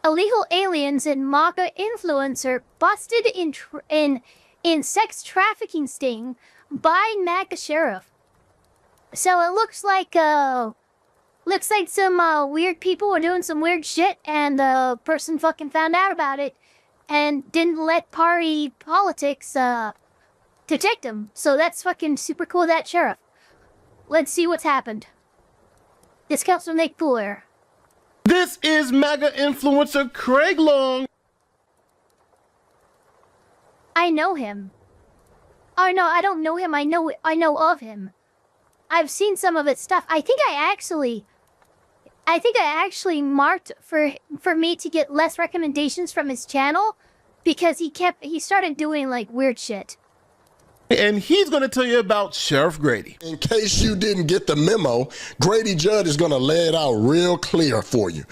Illegal aliens and MAGA influencer busted in sex trafficking sting by MAGA sheriff. So it looks like some weird people were doing some weird shit, and the person fucking found out about it and didn't let party politics detect them. So that's fucking super cool, that sheriff. Let's see what's happened. This comes from Nick Cooler. This is MAGA influencer Craig Long. I know him. Oh no, I don't know him. I know of him. I've seen some of his stuff. I think I actually marked for me to get less recommendations from his channel because he started doing like weird shit. And he's going to tell you about Sheriff Grady. In case you didn't get the memo, Grady Judd is going to lay it out real clear for you.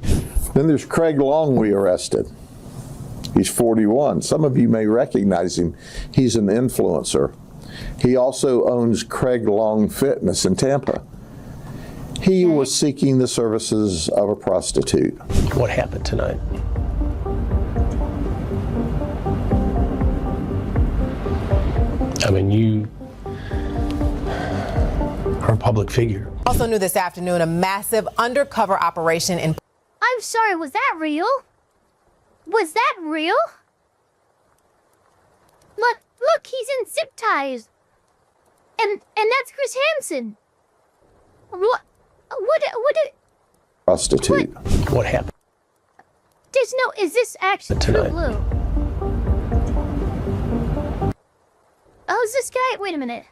Then there's Craig Long we arrested. He's 41. Some of you may recognize him. He's an influencer. He also owns Craig Long Fitness in Tampa. He was seeking the services of a prostitute. What happened tonight? I mean, you are a public figure. Also new this afternoon, a massive undercover operation in... I'm sorry, was that real? Was that real? Look, he's in zip ties. And that's Chris Hansen. What Prostitute. What happened? There's no, is this actually true Tonight. blue? Oh, is this guy? Wait a minute.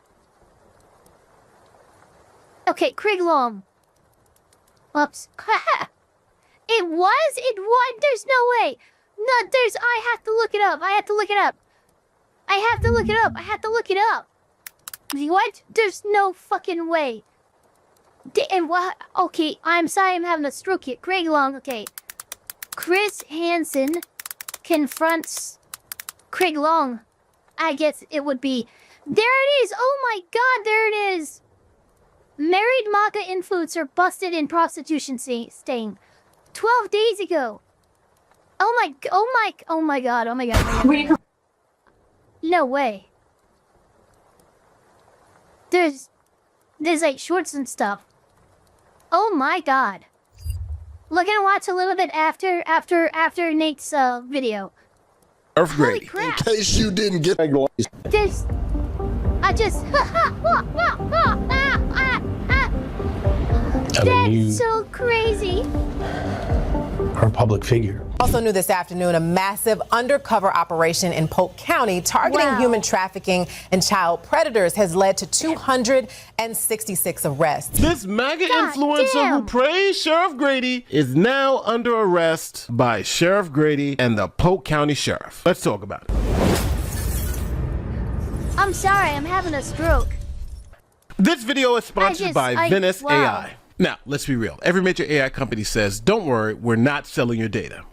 Okay, Craig Long. Oops. It was? There's no way. No, I have to look it up. What? There's no fucking way. And what? Okay, I'm sorry I'm having a stroke here. Craig Long, okay. Chris Hansen confronts Craig Long. I guess it would be. There it is! Oh my god, there it is! Married MAGA influencer busted in prostitution sting. 12 days ago. Oh my god. No way. There's like shorts and stuff. Oh my god. Look and watch a little bit after Nate's video. Sheriff Holy Grady. crap. In case you didn't get... Craig Long. That's so crazy. Are a public figure. Also new this afternoon, a massive undercover operation in Polk County targeting human trafficking and child predators has led to 266 arrests. This MAGA influencer who praised Sheriff Grady is now under arrest by Sheriff Grady and the Polk County Sheriff. Let's talk about it. I'm sorry, I'm having a stroke. This video is sponsored by Venice wow. AI. Now, let's be real. Every major AI company says, don't worry, we're not selling your data.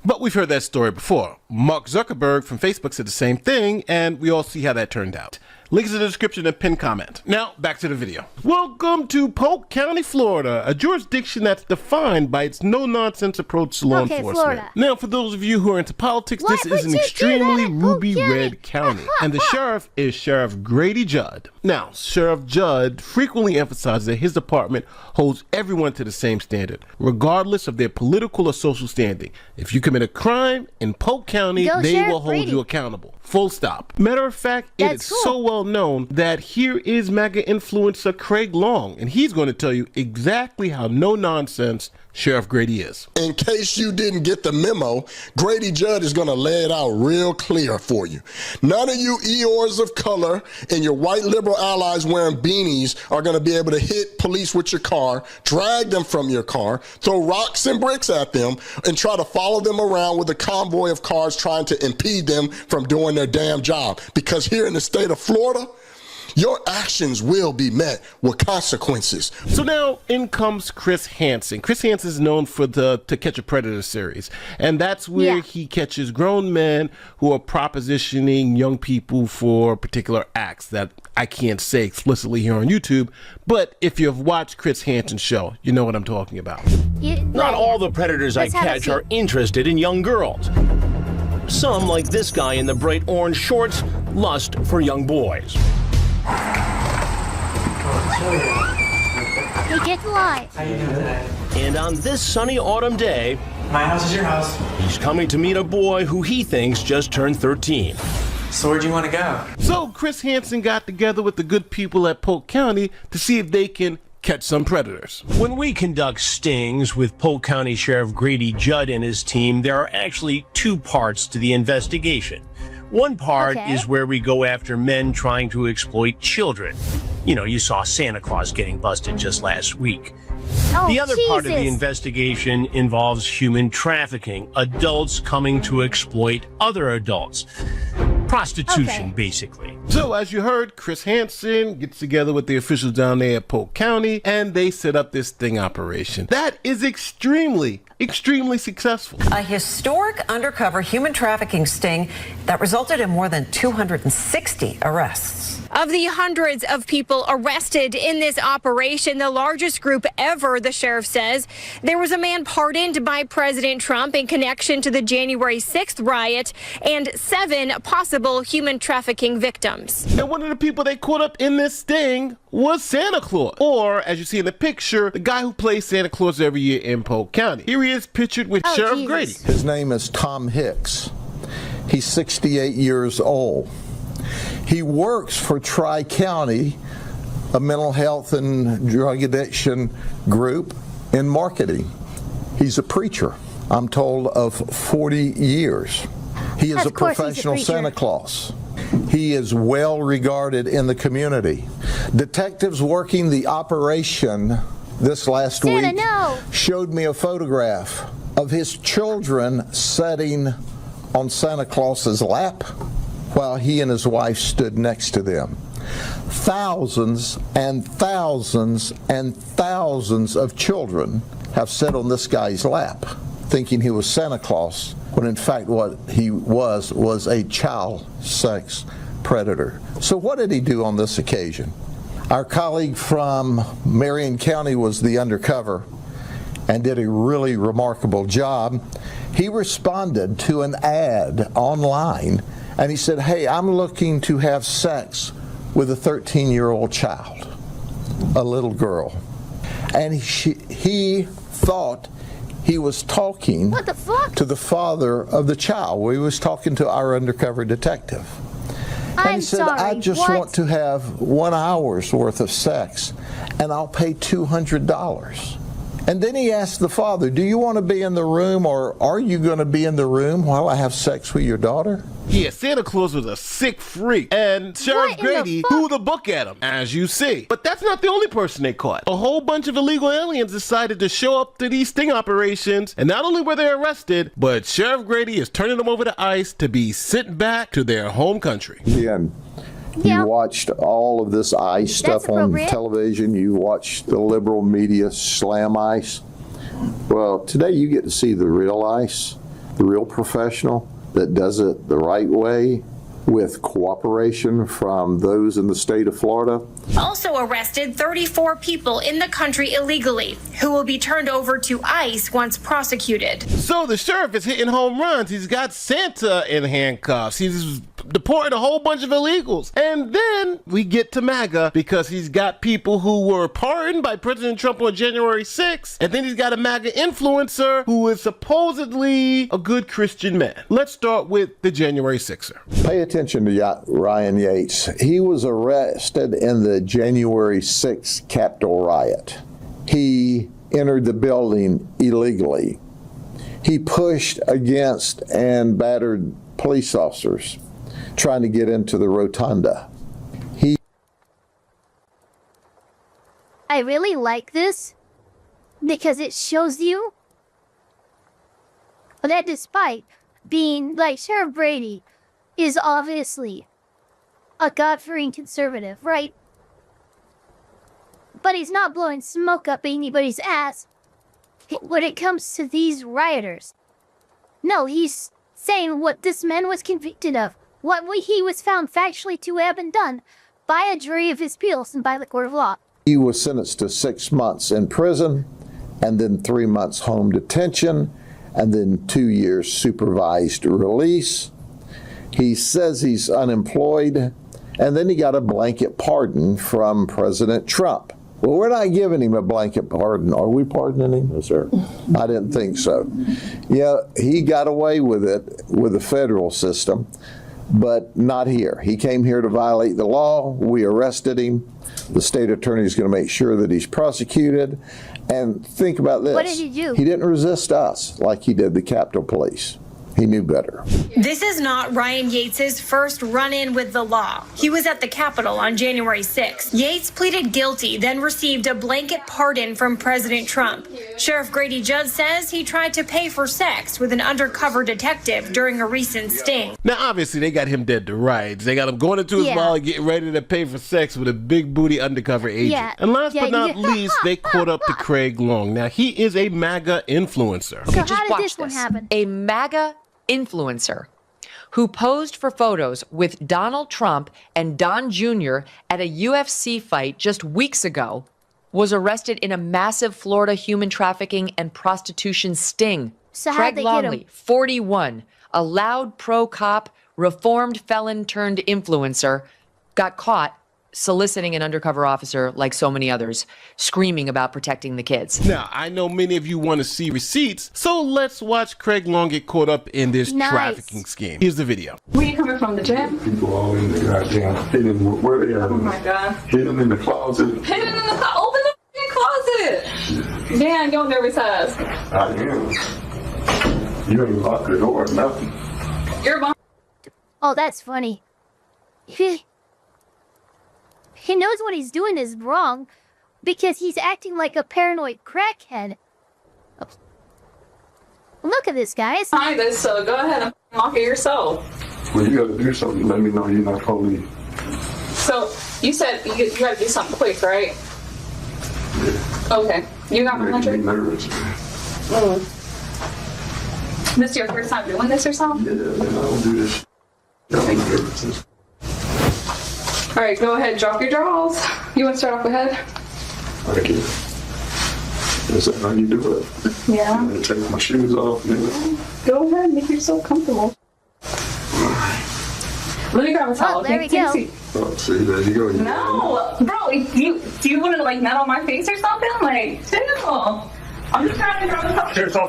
But we've heard that story before. Mark Zuckerberg from Facebook said the same thing, and we all see how that turned out. Links in the description and pinned comment. Now, back to the video. Welcome to Polk County, Florida, a jurisdiction that's defined by its no-nonsense approach to law enforcement. Florida. Now, for those of you who are into politics, this is an extremely ruby-red county, and the sheriff is Sheriff Grady Judd. Now, Sheriff Judd frequently emphasizes that his department holds everyone to the same standard, regardless of their political or social standing. If you commit a crime in Polk County, they will hold you accountable. Full stop. Matter of fact, it is so well known that here is MAGA influencer Craig Long, and he's going to tell you exactly how no-nonsense Sheriff Grady is. In case you didn't get the memo, Grady Judd is going to lay it out real clear for you. None of you Eeyores of color and your white liberal allies wearing beanies are going to be able to hit police with your car, drag them from your car, throw rocks and bricks at them, and try to follow them around with a convoy of cars trying to impede them from doing their damn job. Because here in the state of Florida, Your actions will be met with consequences. So now in comes Chris Hansen. Chris Hansen is known for the To Catch a Predator series, and that's where he catches grown men who are propositioning young people for particular acts that I can't say explicitly here on YouTube, but if you've watched Chris Hansen's show, you know what I'm talking about. Not all the predators I catch are interested in young girls. Some, like this guy in the bright orange shorts, lust for young boys. Hey, get live. How you doing today? And on this sunny autumn day, My house is your house. he's coming to meet a boy who he thinks just turned 13. So where'd you want to go? So Chris Hansen got together with the good people at Polk County to see if they can catch some predators. When we conduct stings with Polk County Sheriff Grady Judd and his team, there are actually two parts to the investigation. One part is where we go after men trying to exploit children. You know, you saw Santa Claus getting busted just last week. The other part of the investigation involves human trafficking, adults coming to exploit other adults. Prostitution, basically. So as you heard, Chris Hansen gets together with the officials down there at Polk County, and they set up this sting operation. That is extremely successful. A historic undercover human trafficking sting that resulted in more than 260 arrests. Of the hundreds of people arrested in this operation, the largest group ever, the sheriff says, there was a man pardoned by President Trump in connection to the January 6th riot and 7 possible human trafficking victims. And one of the people they caught up in this sting was Santa Claus, or as you see in the picture, the guy who plays Santa Claus every year in Polk County. Here he is pictured with Sheriff Grady. His name is Tom Hicks. He's 68 years old. He works for Tri-County, a mental health and drug addiction group in marketing. He's a preacher, I'm told, of 40 years. He is a professional Santa Claus. He is well regarded in the community. Detectives working the operation this last week showed me a photograph of his children sitting on Santa Claus's lap while he and his wife stood next to them. Thousands and thousands and thousands of children have sat on this guy's lap thinking he was Santa Claus, when in fact what he was a child sex predator. So what did he do on this occasion? Our colleague from Marion County was the undercover and did a really remarkable job. He responded to an ad online and he said, hey, I'm looking to have sex with a 13-year-old child, a little girl. And he thought he was talking to the father of the child. He was talking to our undercover detective. And he said, I just want to have 1 hour's worth of sex, and I'll pay $200. And then he asked the father, do you want to be in the room, or are you going to be in the room while I have sex with your daughter? Yeah, Santa Claus was a sick freak, and Sheriff Grady threw the book at him, as you see. But that's not the only person they caught. A whole bunch of illegal aliens decided to show up to these sting operations, and not only were they arrested, but Sheriff Grady is turning them over to ICE to be sent back to their home country. You watched all of this ICE stuff on television. You watched the liberal media slam ICE. Well, today you get to see the real ICE, the real professional that does it the right way with cooperation from those in the state of Florida. Also arrested 34 people in the country illegally, who will be turned over to ICE once prosecuted. So the sheriff is hitting home runs. He's got Santa in handcuffs. He's deporting a whole bunch of illegals. And then we get to MAGA, because he's got people who were pardoned by President Trump on January 6th. And then he's got a MAGA influencer who is supposedly a good Christian man. Let's start with the January 6er. Pay attention to Ryan Yates. He was arrested in the January 6th Capitol riot. He entered the building illegally. He pushed against and battered police officers trying to get into the rotunda. I really like this because it shows you that despite being like Sheriff Brady is obviously a God-fearing conservative, right? But he's not blowing smoke up anybody's ass when it comes to these rioters. No, he's saying what this man was convicted of, what he was found factually to have been done by a jury of his peers and by the court of law. He was sentenced to 6 months in prison, and then 3 months home detention, and then 2 years supervised release. He says he's unemployed, and then he got a blanket pardon from President Trump. Well, we're not giving him a blanket pardon. Are we pardoning him? Yes, sir. I didn't think so. Yeah, he got away with it with the federal system, but not here. He came here to violate the law. We arrested him. The state attorney is going to make sure that he's prosecuted. And think about this. What did he do? He didn't resist us like he did the Capitol Police. He knew better. This is not Ryan Yates's first run-in with the law. He was at the Capitol on January 6th. Yates pleaded guilty, then received a blanket pardon from President Trump. Sheriff Grady Judd says he tried to pay for sex with an undercover detective during a recent sting. Now, obviously, they got him dead to rights. They got him going into his wallet, getting ready to pay for sex with a big booty undercover agent. Yeah. And last but not least, they caught up to Craig Long. Now, he is a MAGA influencer. So how did this one happen? A MAGA influencer who posed for photos with Donald Trump and Don Jr. at a UFC fight just weeks ago was arrested in a massive Florida human trafficking and prostitution sting. So Craig how'd they get him? Longley, 41, a loud pro-cop, reformed felon turned influencer, got caught soliciting an undercover officer like so many others, screaming about protecting the kids. Now, I know many of you want to see receipts, so let's watch Craig Long get caught up in this trafficking scheme. Here's the video. Where you coming from, the gym? People all in the goddamn hidden, where they are. Oh my God. Hidden in the closet. Hidden in the closet. Open the closet. Damn, your nervous ass. I am. You ain't locked the door or nothing. You're behind. Oh, that's funny. He knows what he's doing is wrong because he's acting like a paranoid crackhead. Oh. Look at this, guys. Behind this, so go ahead and lock it yourself. Well, you gotta do something. Let me know you're not police. So, you said you gotta do something quick, right? Yeah. Okay. You got 100? I'm nervous. This your first time doing this or something? Yeah, man, I don't do this. I'm nervous. All right, go ahead, drop your drawers. You want to start off with head? I can. Is that how you do it? Yeah. I'm gonna take my shoes off. Go ahead, make yourself comfortable. Let me grab a towel. Oh, there we go. Oh, see, there you go. No, bro, do you want to like nut on my face or something? Like, chill. I'm just trying to grab a towel.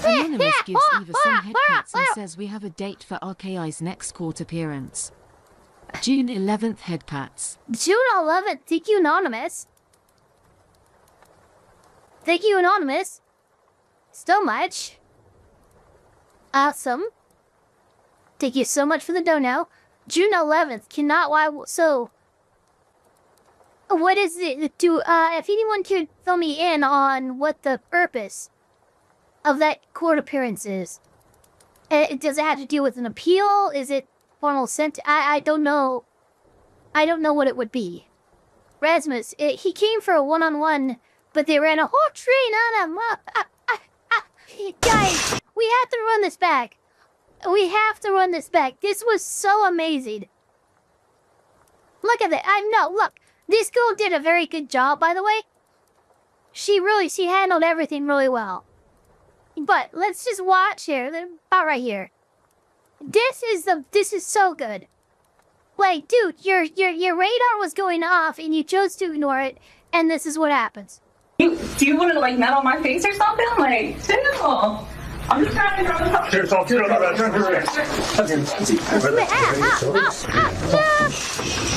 Anonymous gives Eva some headcuts and says we have a date for RKI's next court appearance. June 11th headcuts. June 11th. Thank you, Anonymous. Thank you, Anonymous. So much. Awesome. Thank you so much for the dono. June 11th. Cannot why so. What is it? If anyone could fill me in on what the purpose of that court appearance is. Does it have to do with an appeal? Is it formal I don't know. I don't know what it would be. Rasmus, he came for a one-on-one, but they ran a whole train on him. Guys, we have to run this back. We have to run this back. This was so amazing. Look at that. Look. This girl did a very good job, by the way. She handled everything really well. But let's just watch here, about right here. This is so good. Like, dude, your radar was going off and you chose to ignore it, and this is what happens. Do you want to like nut on my face or something? Like, chill. I'm just trying to grab a towel.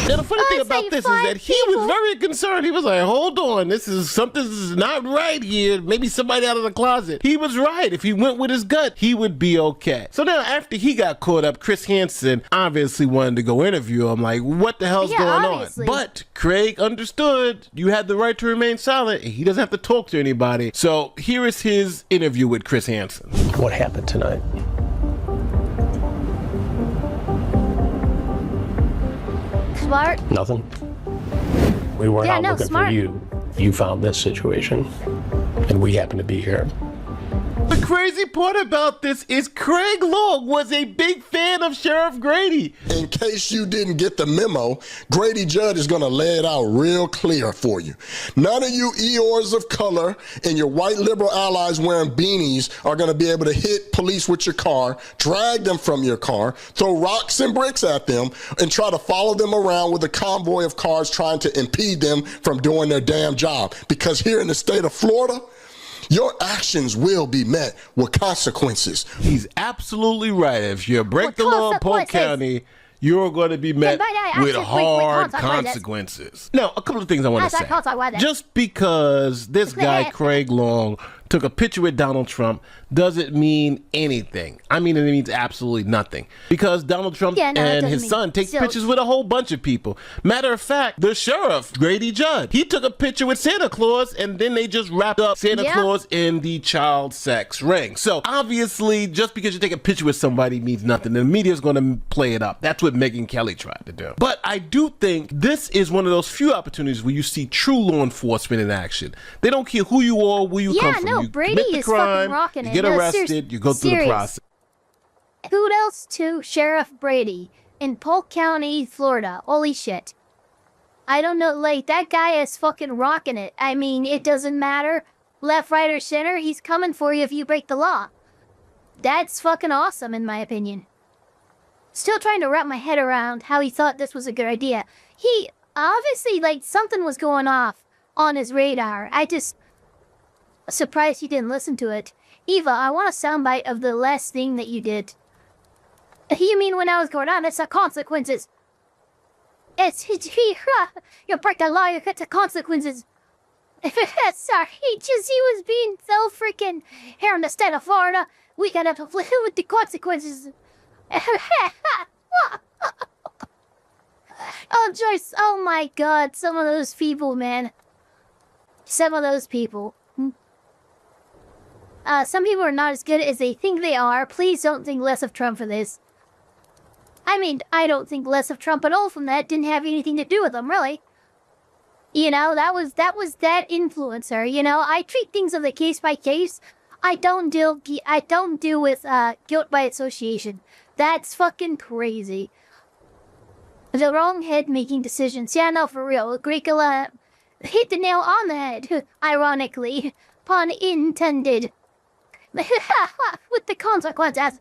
Now, the funny thing about this is that he was very concerned. He was like, hold on, something's not right here. Maybe somebody out of the closet. He was right. If he went with his gut, he would be okay. So now, after he got caught up, Chris Hansen obviously wanted to go interview him. Like, what the hell's going on? But Craig understood you had the right to remain silent. He doesn't have to talk to anybody. So here is his interview with Chris Hansen. What happened tonight? Smart. Nothing. We weren't out looking smart. for you. You found this situation, and we happen to be here. The crazy part about this is Craig Long was a big fan of Sheriff Grady. In case you didn't get the memo, Grady Judd is going to lay it out real clear for you. None of you Eeyores of color and your white liberal allies wearing beanies are going to be able to hit police with your car, drag them from your car, throw rocks and bricks at them, and try to follow them around with a convoy of cars trying to impede them from doing their damn job. Because here in the state of Florida, your actions will be met with consequences. He's absolutely right. If you break the law in Polk County, you're going to be met with hard consequences. Now, a couple of things I want to say. Just because this guy, Craig Long, took a picture with Donald Trump doesn't mean anything. I mean, it means absolutely nothing. Because Donald Trump and his son take pictures with a whole bunch of people. Matter of fact, the sheriff, Grady Judd, he took a picture with Santa Claus and then they just wrapped up Santa Claus in the child sex ring. So obviously, just because you take a picture with somebody means nothing. The media's going to play it up. That's what Megyn Kelly tried to do. But I do think this is one of those few opportunities where you see true law enforcement in action. They don't care who you are, where you come from. You Brady commit the is crime, fucking rocking it. you get arrested, you go through the process. Kudos to Sheriff Brady in Polk County, Florida. Holy shit. I don't know, like, that guy is fucking rocking it. I mean, it doesn't matter. Left, right, or center, he's coming for you if you break the law. That's fucking awesome, in my opinion. Still trying to wrap my head around how he thought this was a good idea. He, obviously, like, something was going off on his radar. I just... surprised he didn't listen to it. Eva, I want a soundbite of the last thing that you did. You mean when I was going on, it's the consequences. You break the law, you get the consequences. Sorry, he was being so freaking... Here in the state of Florida, we gotta have to live with the consequences. Oh, Joyce, oh my god, some of those people, man. Some of those people. Some people are not as good as they think they are. Please don't think less of Trump for this. I mean, I don't think less of Trump at all from that. Didn't have anything to do with him, really. You know, that was that influencer. You know, I treat things of the case by case. I don't deal with guilt by association. That's fucking crazy. The wrong head making decisions. Yeah, no, for real. Agricola hit the nail on the head. Ironically, pun intended. With the consequences.